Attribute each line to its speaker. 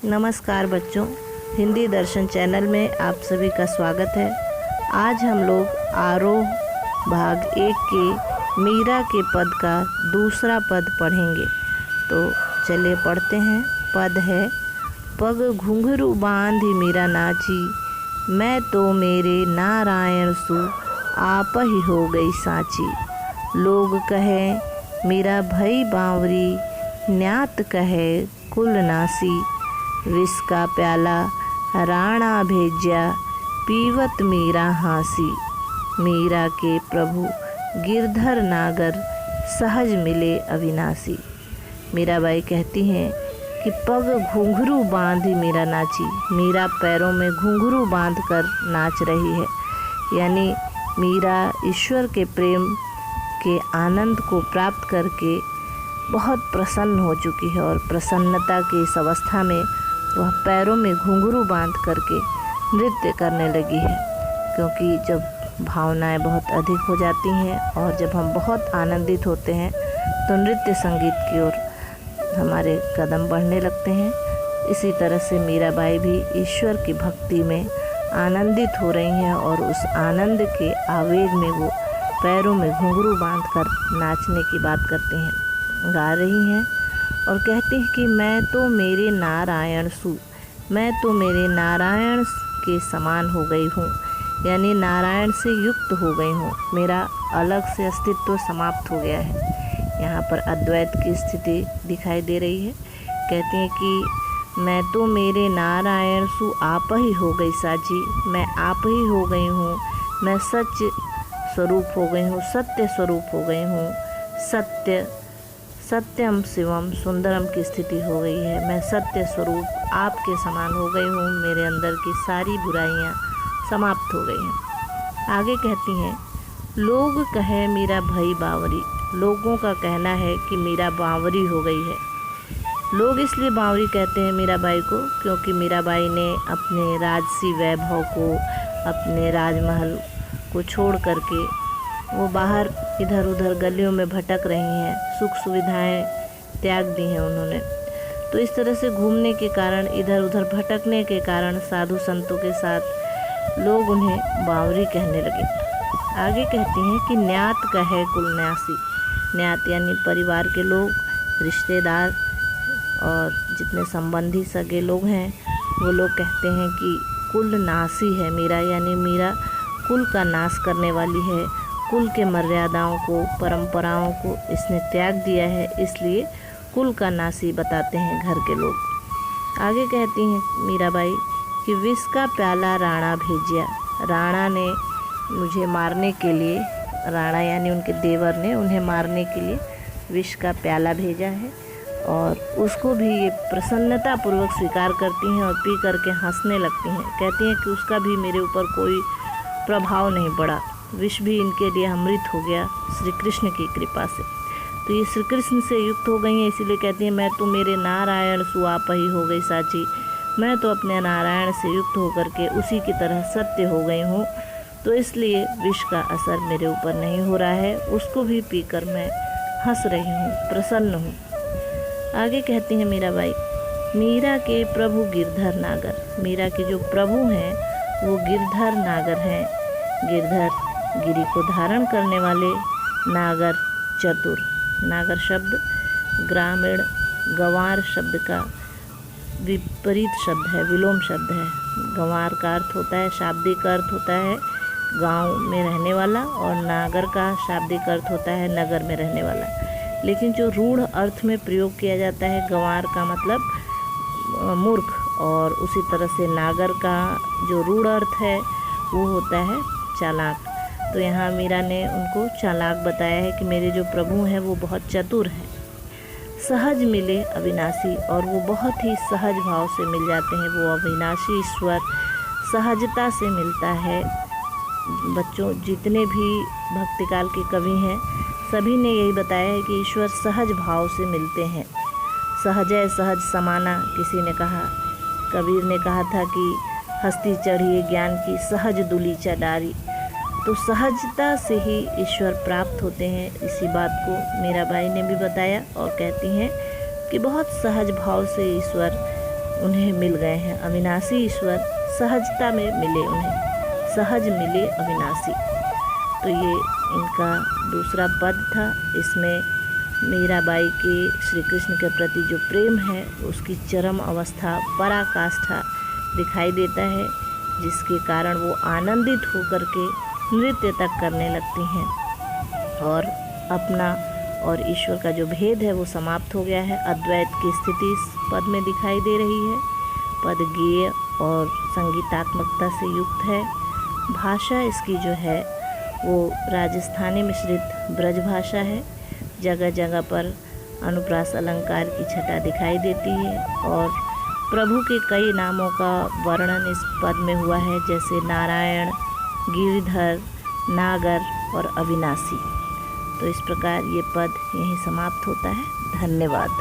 Speaker 1: नमस्कार बच्चों, हिंदी दर्शन चैनल में आप सभी का स्वागत है। आज हम लोग आरोह भाग 1 के मीरा के पद का दूसरा पद पढ़ेंगे। तो चलिए पढ़ते हैं। पद है, पग घुंघरू बांधी मीरा नाची, मैं तो मेरे नारायण सु आप ही हो गई साची। लोग कहे मीरा भई बावरी, न्यात कहे कुल नासी। विष का प्याला राणा भेज्या, पीवत मीरा हासी। मीरा के प्रभु गिरधर नागर, सहज मिले अविनाशी। मीराबाई कहती हैं कि पग घुंघरू बांधी मीरा नाची। मीरा पैरों में घुंघरू बांध कर नाच रही है, यानी मीरा ईश्वर के प्रेम के आनंद को प्राप्त करके बहुत प्रसन्न हो चुकी है और प्रसन्नता की इस अवस्था में वह पैरों में घुंघरू बांध करके नृत्य करने लगी है। क्योंकि जब भावनाएं बहुत अधिक हो जाती हैं और जब हम बहुत आनंदित होते हैं तो नृत्य संगीत की ओर हमारे कदम बढ़ने लगते हैं। इसी तरह से मीराबाई भी ईश्वर की भक्ति में आनंदित हो रही हैं और उस आनंद के आवेग में वो पैरों में घुंघरू बांधकर नाचने की बात करती हैं, गा रही हैं और कहती हैं कि मैं तो मेरे नारायण सु, मैं तो मेरे नारायण के समान हो गई हूँ, यानी नारायण से युक्त हो गई हूँ। मेरा अलग से अस्तित्व समाप्त हो गया है। यहाँ पर अद्वैत की स्थिति दिखाई दे रही है। कहती हैं कि मैं तो मेरे नारायण सु आप ही हो गई साची, मैं आप ही हो गई हूँ, मैं सच स्वरूप हो गई हूँ, सत्य स्वरूप हो गई हूँ। सत्यम शिवम सुंदरम की स्थिति हो गई है। मैं सत्य स्वरूप आपके समान हो गई हूँ। मेरे अंदर की सारी बुराइयाँ समाप्त हो गई हैं। आगे कहती हैं, लोग कहे मीरा भई बावरी। लोगों का कहना है कि मीरा बावरी हो गई है। लोग इसलिए बावरी कहते हैं मीराबाई को क्योंकि मीराबाई ने अपने राजसी वैभव को, अपने राजमहल को छोड़ करके वो बाहर इधर उधर गलियों में भटक रही हैं। सुख सुविधाएं त्याग दी हैं उन्होंने। तो इस तरह से घूमने के कारण, इधर उधर भटकने के कारण साधु संतों के साथ लोग उन्हें बावरी कहने लगे। आगे कहती हैं कि न्यात कहे कुल न्यासी। न्यात यानी परिवार के लोग, रिश्तेदार और जितने संबंधी सगे लोग हैं वो लोग कहते हैं कि कुल नासी है मीरा, यानी मीरा कुल का नाश करने वाली है। कुल के मर्यादाओं को, परंपराओं को इसने त्याग दिया है, इसलिए कुल का नासी बताते हैं घर के लोग। आगे कहती हैं मीराबाई कि विष का प्याला राणा भेजिया। राणा ने मुझे मारने के लिए, राणा यानी उनके देवर ने उन्हें मारने के लिए विष का प्याला भेजा है और उसको भी ये प्रसन्नतापूर्वक स्वीकार करती हैं और पी करके हंसने लगती हैं। कहती हैं कि उसका भी मेरे ऊपर कोई प्रभाव नहीं पड़ा, विष भी इनके लिए अमृत हो गया श्री कृष्ण की कृपा से। तो ये श्री कृष्ण से युक्त हो गई हैं, इसीलिए कहती हैं मैं तो मेरे नारायण सु आप ही हो गई साची। मैं तो अपने नारायण से युक्त होकर के उसी की तरह सत्य हो गई हूँ, तो इसलिए विष का असर मेरे ऊपर नहीं हो रहा है। उसको भी पीकर मैं हंस रही हूँ, प्रसन्न हूँ। आगे कहती हैं मीराबाई, मीरा के प्रभु गिरधर नागर। मीरा के जो प्रभु हैं वो गिरधर नागर हैं। गिरधर गिरी को धारण करने वाले, नागर चतुर। नागर शब्द ग्रामीण गंवार शब्द का विपरीत शब्द है, विलोम शब्द है। गंवार का अर्थ होता है, शाब्दिक अर्थ होता है गांव में रहने वाला, और नागर का शाब्दिक अर्थ होता है नगर में रहने वाला। लेकिन जो रूढ़ अर्थ में प्रयोग किया जाता है, गंवार का मतलब मूर्ख, और उसी तरह से नागर का जो रूढ़ अर्थ है वो होता है चालाक। तो यहाँ मीरा ने उनको चालाक बताया है कि मेरे जो प्रभु हैं वो बहुत चतुर हैं। सहज मिले अविनाशी, और वो बहुत ही सहज भाव से मिल जाते हैं। वो अविनाशी ईश्वर सहजता से मिलता है। बच्चों, जितने भी भक्तिकाल के कवि हैं सभी ने यही बताया है कि ईश्वर सहज भाव से मिलते हैं। सहजय सहज समाना किसी ने कहा, कबीर ने कहा था कि हस्ती चढ़िए ज्ञान की सहज दुली चडारी। तो सहजता से ही ईश्वर प्राप्त होते हैं। इसी बात को मीराबाई ने भी बताया और कहती हैं कि बहुत सहज भाव से ईश्वर उन्हें मिल गए हैं। अविनाशी ईश्वर सहजता में मिले उन्हें, सहज मिले अविनाशी। तो ये इनका दूसरा पद था। इसमें मीराबाई के श्री कृष्ण के प्रति जो प्रेम है उसकी चरम अवस्था, पराकाष्ठा दिखाई देता है, जिसके कारण वो आनंदित होकर के नृत्य तक करने लगती हैं और अपना और ईश्वर का जो भेद है वो समाप्त हो गया है। अद्वैत की स्थिति इस पद में दिखाई दे रही है। पद गेय और संगीतात्मकता से युक्त है। भाषा इसकी जो है वो राजस्थानी मिश्रित ब्रज भाषा है। जगह जगह पर अनुप्रास अलंकार की छटा दिखाई देती है और प्रभु के कई नामों का वर्णन इस पद में हुआ है, जैसे नारायण, गिरिधर, नागर और अविनाशी। तो इस प्रकार ये पद यहीं समाप्त होता है। धन्यवाद।